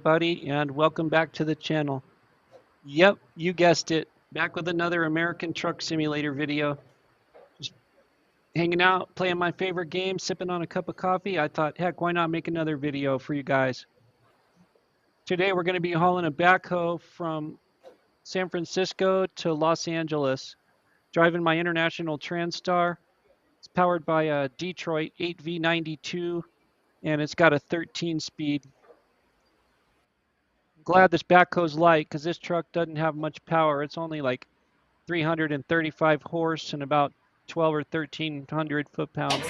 everybody, and welcome back to the channel. Yep, you guessed it. Back with another American Truck Simulator video. Just hanging out, playing my favorite game, sipping on a cup of coffee. I thought, heck, why not make another video for you guys? Today we're going to be hauling a backhoe from San Francisco to Los Angeles, driving my International Transstar. It's powered by a Detroit 8V92, and it's got a 13-speed. Glad this backhoe's light because this truck doesn't have much power. It's only like 335 horse and about 12 or 1300 foot-pound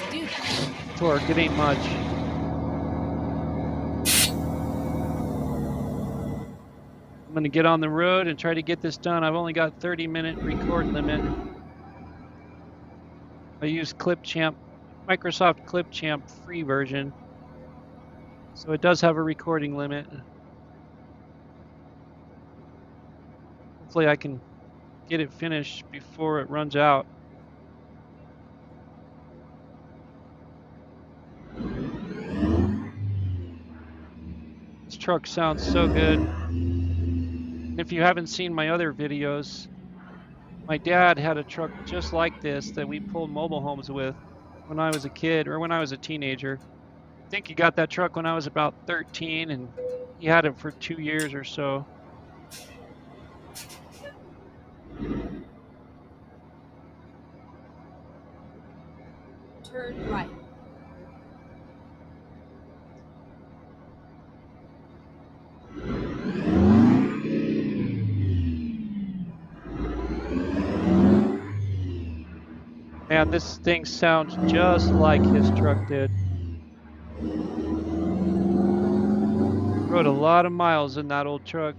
torque. It ain't much. I'm going to get on the road and try to get this done. I've only got 30-minute record limit. I use Clipchamp, Microsoft Clipchamp free version, so it does have a recording limit. Hopefully I can get it finished before it runs out. This truck sounds so good. And if you haven't seen my other videos, my dad had a truck just like this that we pulled mobile homes with when I was a kid or when I was a teenager. I think he got that truck when I was about 13 and he had it for 2 years or so. Turn right. Man, this thing sounds just like his truck did. Rode a lot of miles in that old truck.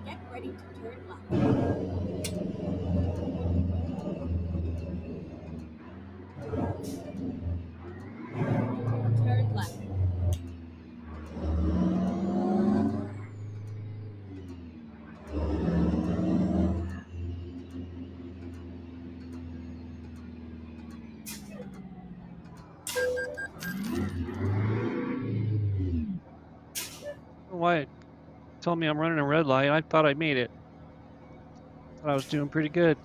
Get ready to turn left. Turn left. Why it told me I'm running a red light. I thought I made it. Thought I was doing pretty good.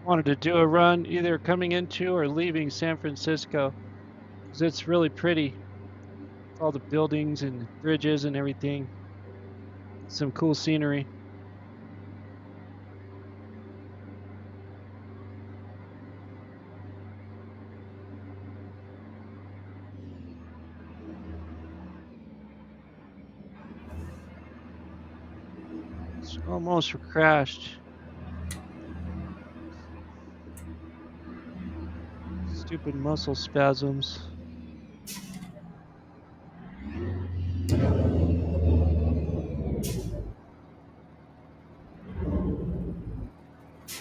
Wanted to do a run either coming into or leaving San Francisco because it's really pretty. All the buildings and bridges and everything. Some cool scenery. It's almost crashed. Stupid muscle spasms.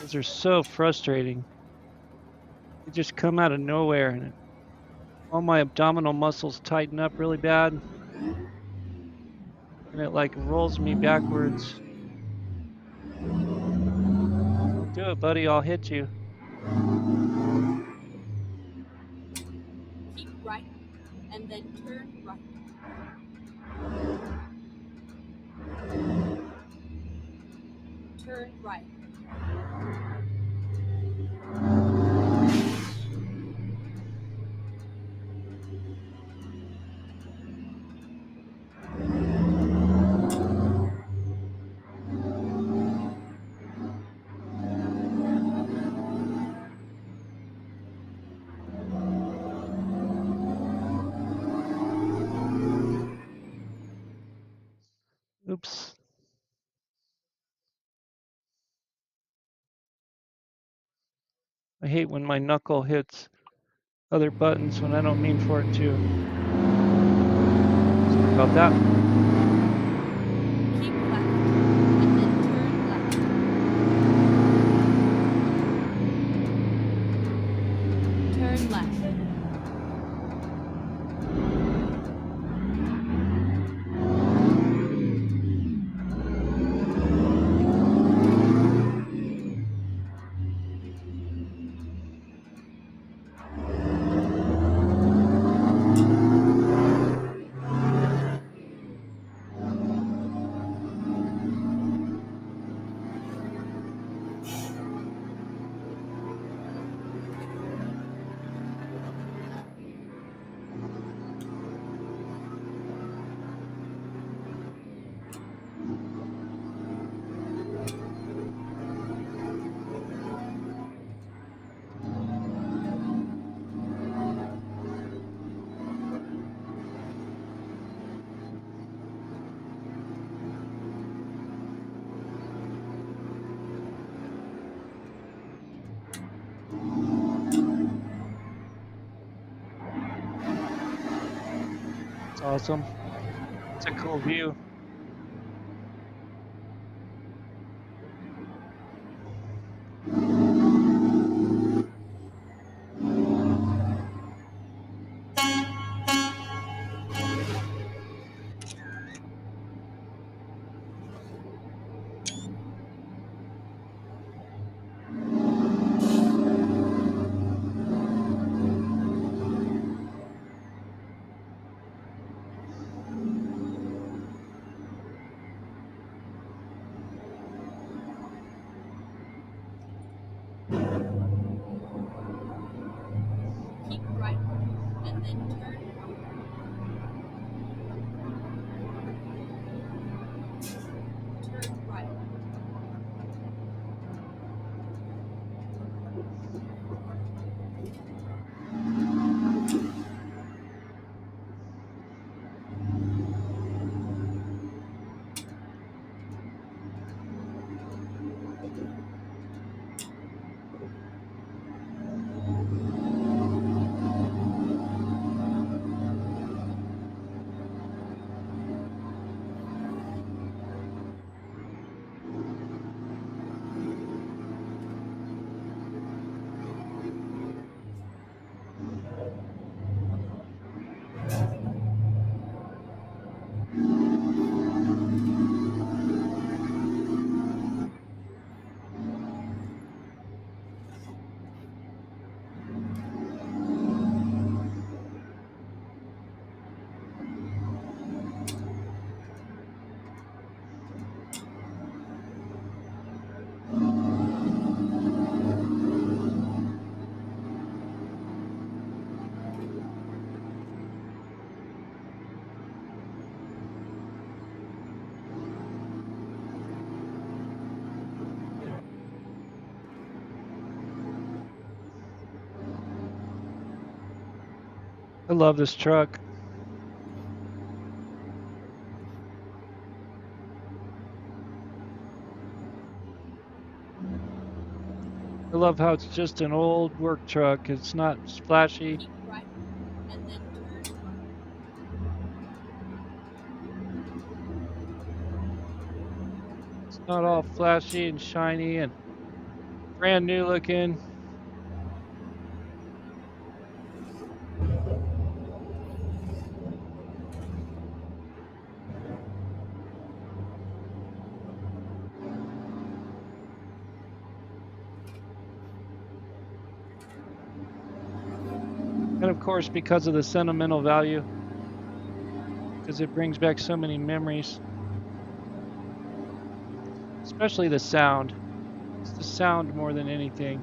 Those are so frustrating. They just come out of nowhere and all my abdominal muscles tighten up really bad and it like rolls me backwards. Don't do it, buddy. I'll hit you. Keep right and then turn right. Turn right. Oops. I hate when my knuckle hits other buttons when I don't mean for it to. Sorry about that. Keep left and then turn left. Turn left. It's awesome. It's a cool view. Keep right and then turn right. Turn right. I love this truck. I love how it's just an old work truck. It's not flashy. Keep right and then turn. It's not all flashy and shiny and brand new looking. And of course, because of the sentimental value, because it brings back so many memories, especially the sound. It's the sound more than anything.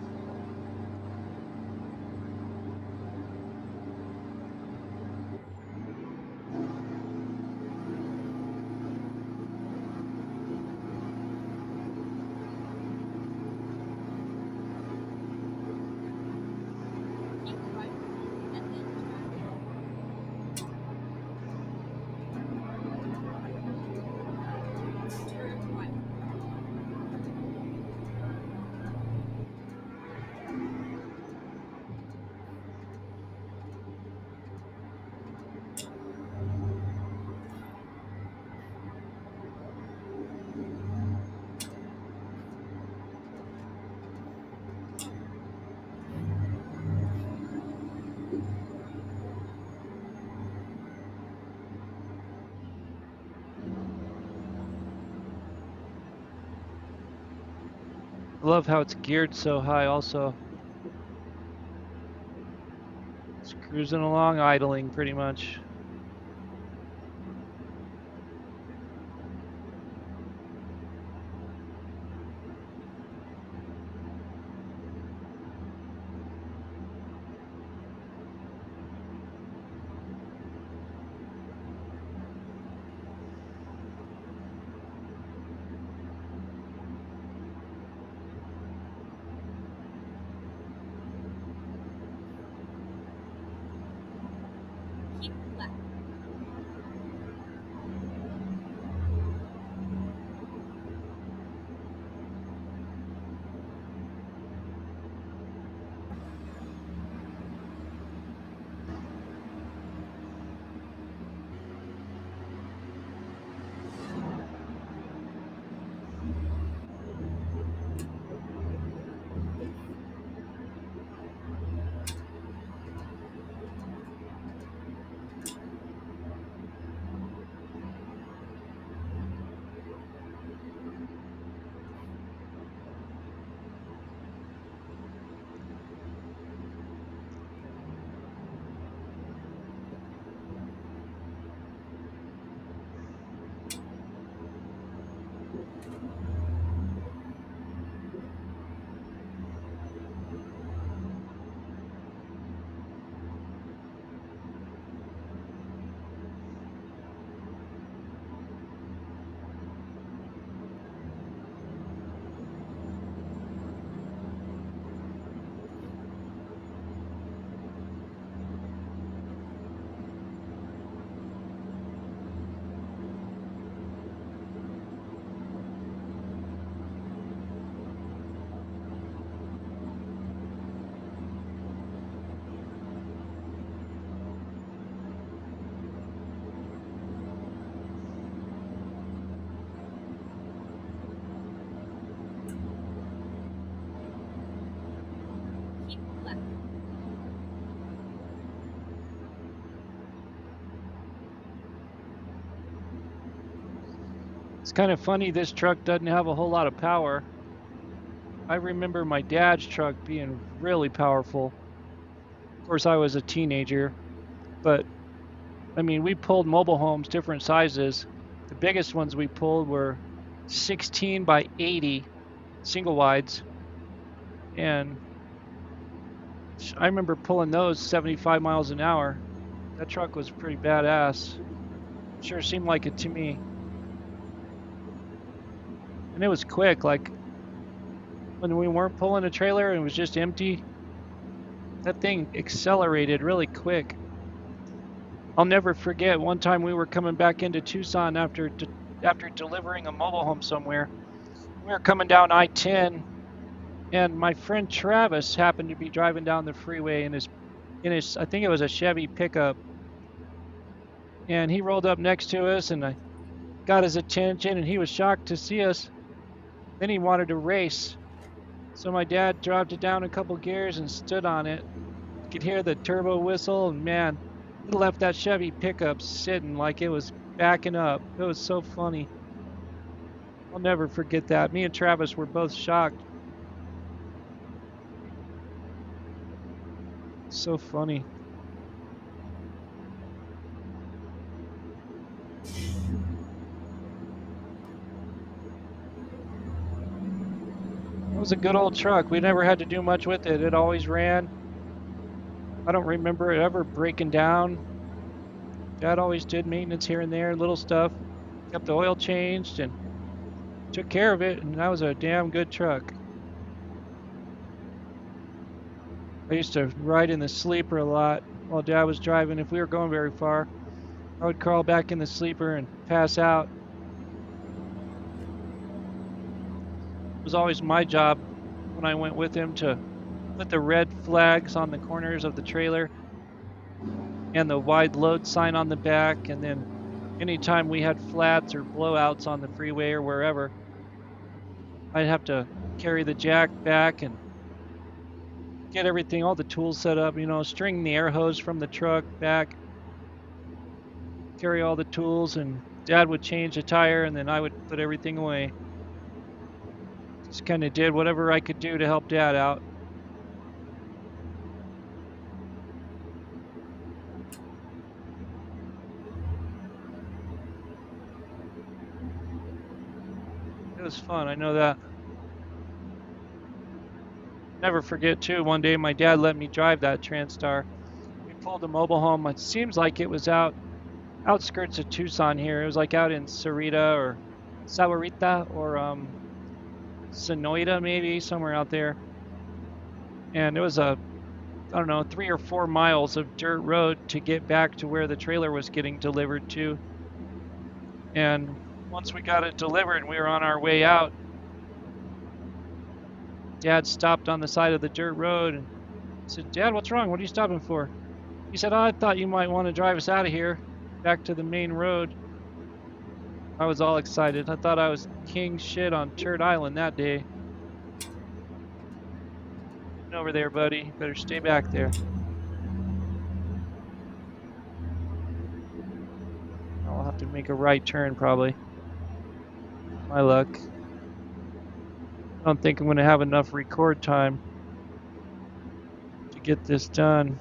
Keep right and then turn. Turn right. I love how it's geared so high also. It's cruising along, idling pretty much. Keep left. Keep left. It's kind of funny, this truck doesn't have a whole lot of power. I remember my dad's truck being really powerful. Of course, I was a teenager, but I mean, we pulled mobile homes different sizes. The biggest ones we pulled were 16 by 80 single wides, and I remember pulling those 75 miles an hour. That truck was pretty badass. Sure seemed like it to me. And it was quick, like when we weren't pulling a trailer and it was just empty, that thing accelerated really quick. I'll never forget one time we were coming back into Tucson after delivering a mobile home somewhere. We were coming down I-10, and my friend Travis happened to be driving down the freeway in his I think it was a Chevy pickup, and he rolled up next to us, and I got his attention, and he was shocked to see us. Then he wanted to race, so my dad dropped it down a couple gears and stood on it. You could hear the turbo whistle, and man, it left that Chevy pickup sitting like it was backing up. It was so funny. I'll never forget that. Me and Travis were both shocked. So funny. It was a good old truck. We never had to do much with it. It always ran. I don't remember it ever breaking down. Dad always did maintenance here and there, little stuff. Kept the oil changed and took care of it, and that was a damn good truck. I used to ride in the sleeper a lot while Dad was driving. If we were going very far, I would crawl back in the sleeper and pass out. It was always my job when I went with him to put the red flags on the corners of the trailer and the wide load sign on the back. And then anytime we had flats or blowouts on the freeway or wherever, I'd have to carry the jack back and get everything, all the tools set up, string the air hose from the truck back, carry all the tools, and Dad would change the tire, and then I would put everything away. Just kind of did whatever I could do to help Dad out. It was fun, I know that. Never forget, too, one day my dad let me drive that Transtar. We pulled a mobile home. It seems like it was outskirts of Tucson here. It was like out in Sarita or Sahuarita or Sonoita, maybe, somewhere out there. And it was I don't know, 3 or 4 miles of dirt road to get back to where the trailer was getting delivered to. And once we got it delivered and we were on our way out, Dad stopped on the side of the dirt road and said, "Dad, what's wrong? What are you stopping for?" He said, "Oh, I thought you might want to drive us out of here back to the main road." I was all excited. I thought I was king shit on Turd Island that day. Getting over there, buddy. Better stay back there. I'll have to make a right turn probably. My luck. I don't think I'm going to have enough record time to get this done.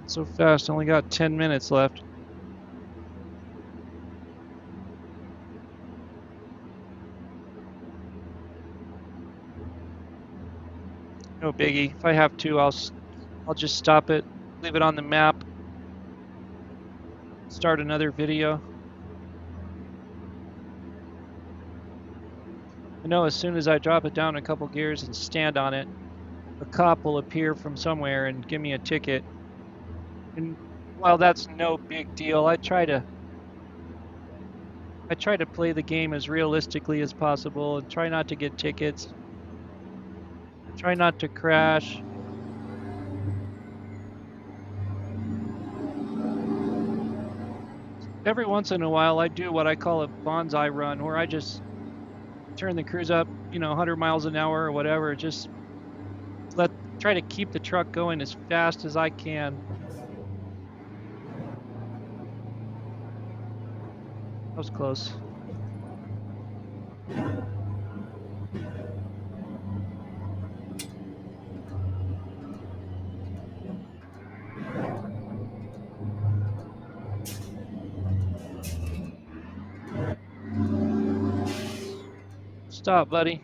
So fast, only got 10 minutes left. No biggie. If I have to, I'll just stop it, leave it on the map, start another video. I know as soon as I drop it down a couple gears and stand on it, a cop will appear from somewhere and give me a ticket. And while that's no big deal, I try to play the game as realistically as possible and try not to get tickets. Try not to crash. Every once in a while, I do what I call a bonsai run, where I just turn the cruise up, 100 miles an hour or whatever. Just try to keep the truck going as fast as I can. That was close. Stop, buddy.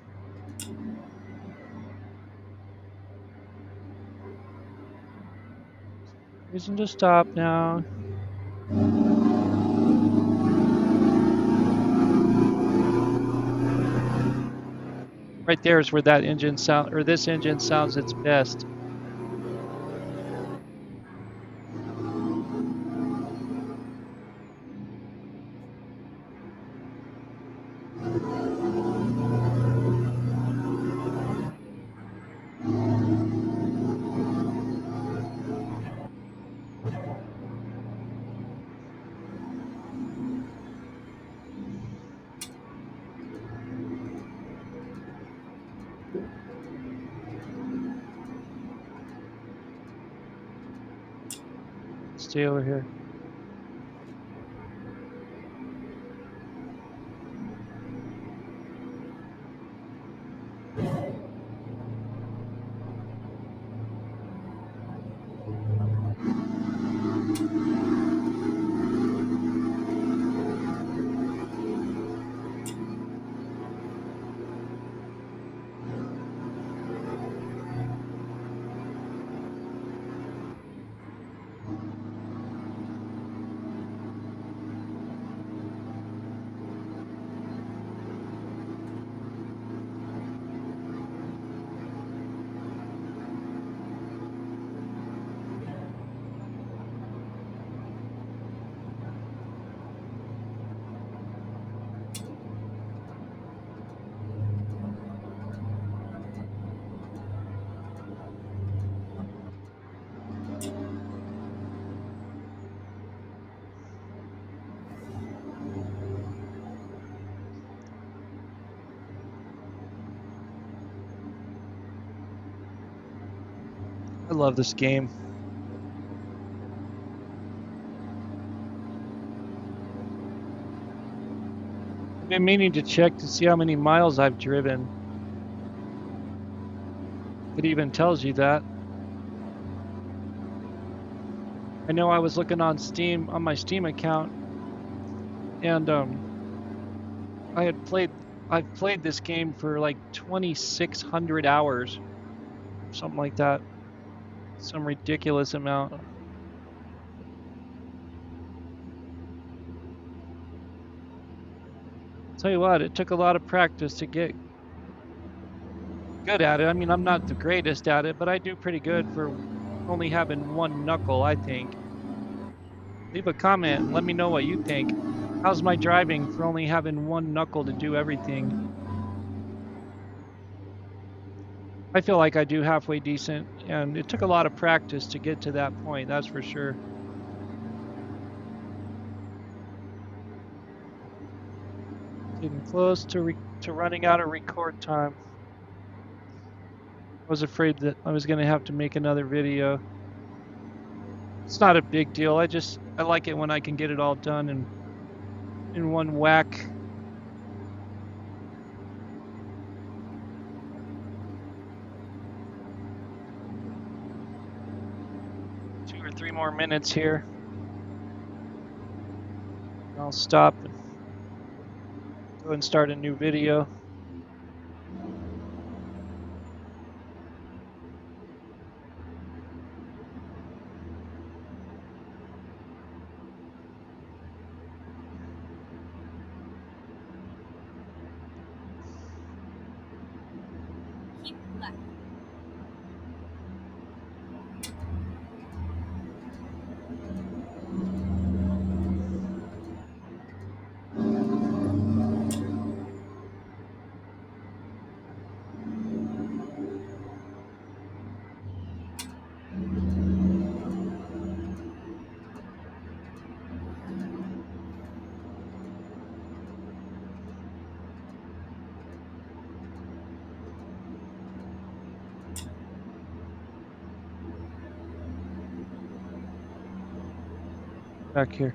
Reason to stop now. Right there is where that engine sound, or this engine sounds its best. Stay over here. I love this game. I've been meaning to check to see how many miles I've driven. If it even tells you that. I know I was looking on Steam, on my Steam account, and I've played this game for like 2,600 hours, something like that. Some ridiculous amount. Tell you what, it took a lot of practice to get good at it. I mean, I'm not the greatest at it, but I do pretty good for only having one knuckle, I think. Leave a comment and let me know what you think. How's my driving for only having one knuckle to do everything? I feel like I do halfway decent, and it took a lot of practice to get to that point, that's for sure. Getting close to running out of record time. I was afraid that I was going to have to make another video. It's not a big deal. I like it when I can get it all done in one whack. Two or three more minutes here. I'll stop and go and start a new video. Keep left. Back here.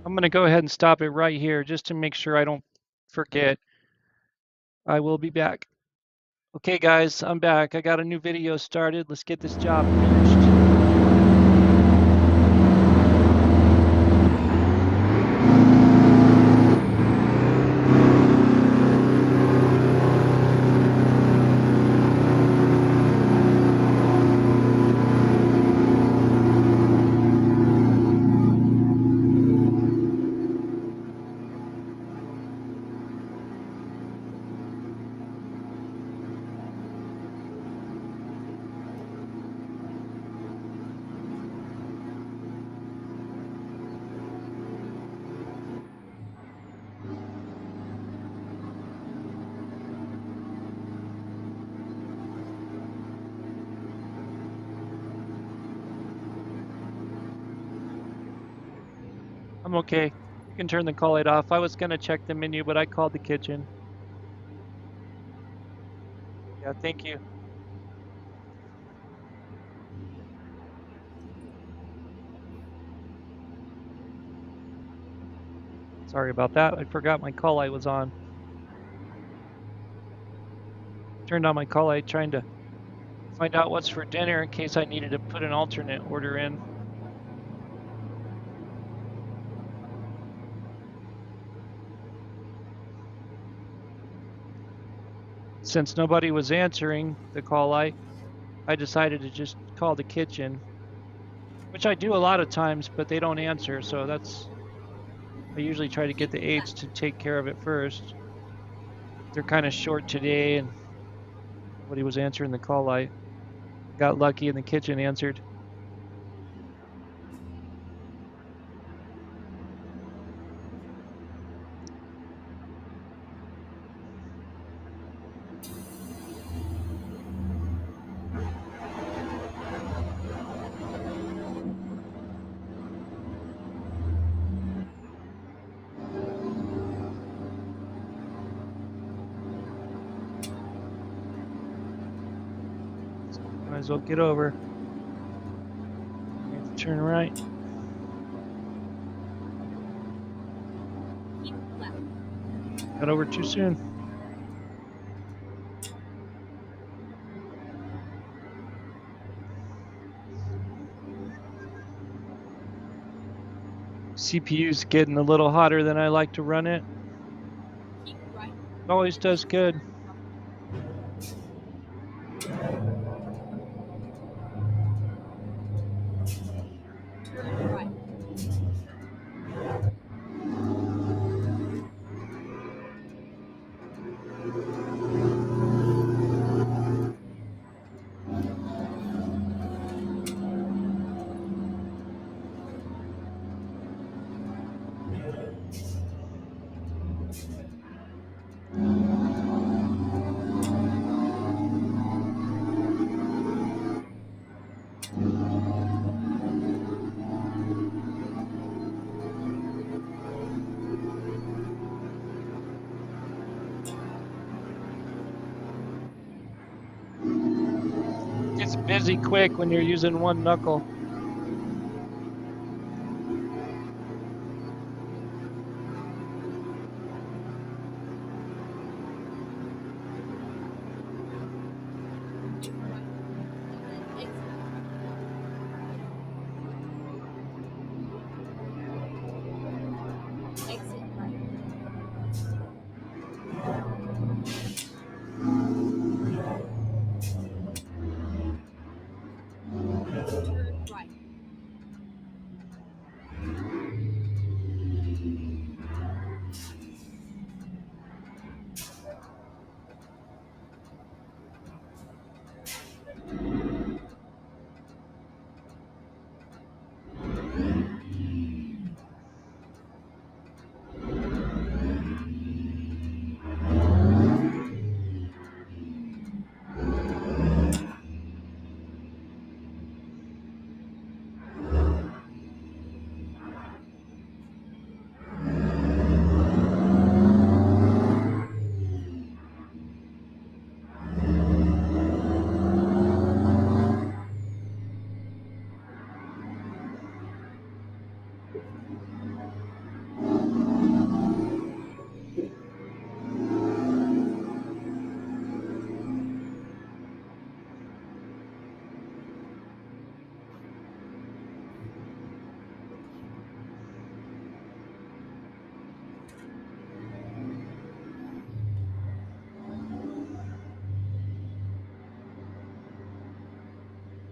I'm going to go ahead and stop it right here just to make sure I don't forget. I will be back. Okay, guys, I'm back. I got a new video started. Let's get this job finished. I'm okay. You can turn the call light off. I was gonna check the menu, but I called the kitchen. Yeah, thank you. Sorry about that. I forgot my call light was on. Turned on my call light trying to find out what's for dinner in case I needed to put an alternate order in. Since nobody was answering the call light, I decided to just call the kitchen, which I do a lot of times, but they don't answer. So I usually try to get Keep the aides left. to take care of it first. They're kind of short today and nobody was answering the call light. Got lucky and the kitchen answered. So might as well get over. Need to turn right. Keep left. Got over too soon. CPU's getting a little hotter than I like to run it. Keep right. It always And does then good. turn right. Gets busy quick when you're using one knuckle. Keep right. And then exit. Exit right. Turn right.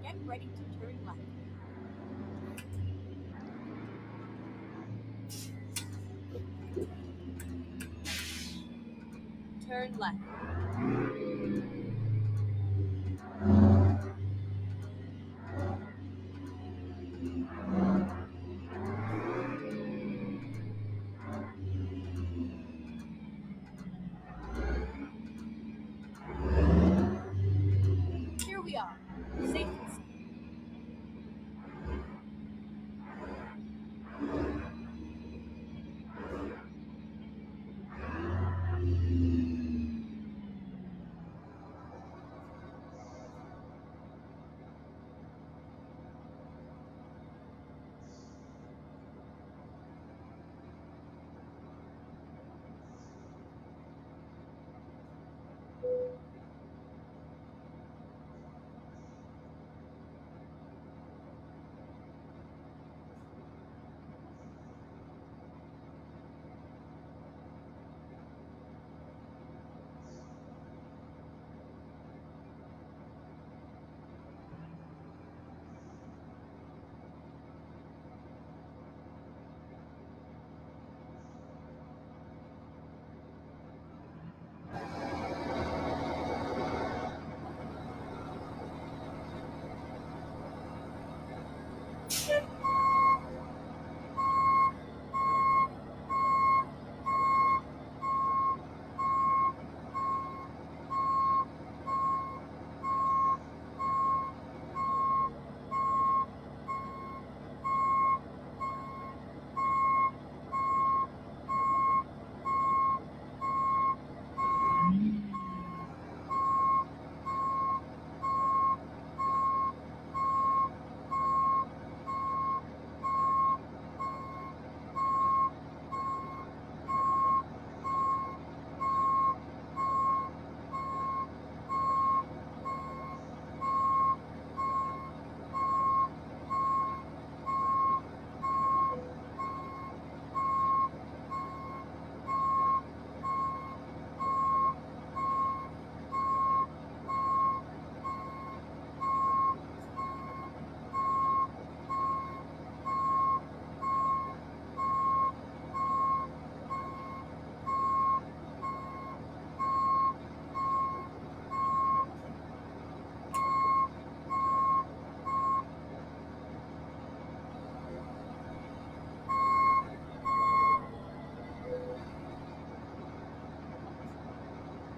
Get ready to turn left. Turn left. Here we are. Safe and sound.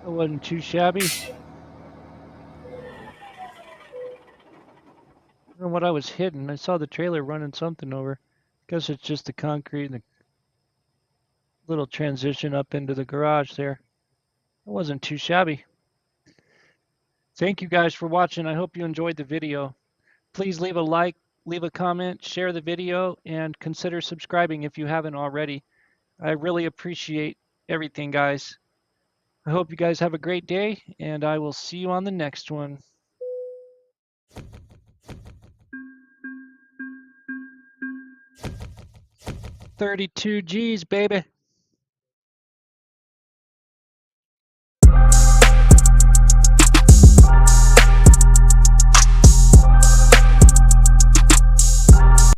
It wasn't too shabby. I don't know what I was hitting. I saw the trailer running something over. Guess it's just the concrete and the little transition up into the garage there. It wasn't too shabby. Thank you guys for watching. I hope you enjoyed the video. Please leave a like, leave a comment, share the video, and consider subscribing if you haven't already. I really appreciate everything, guys. I hope you guys have a great day, and I will see you on the next one. 32 G's, baby.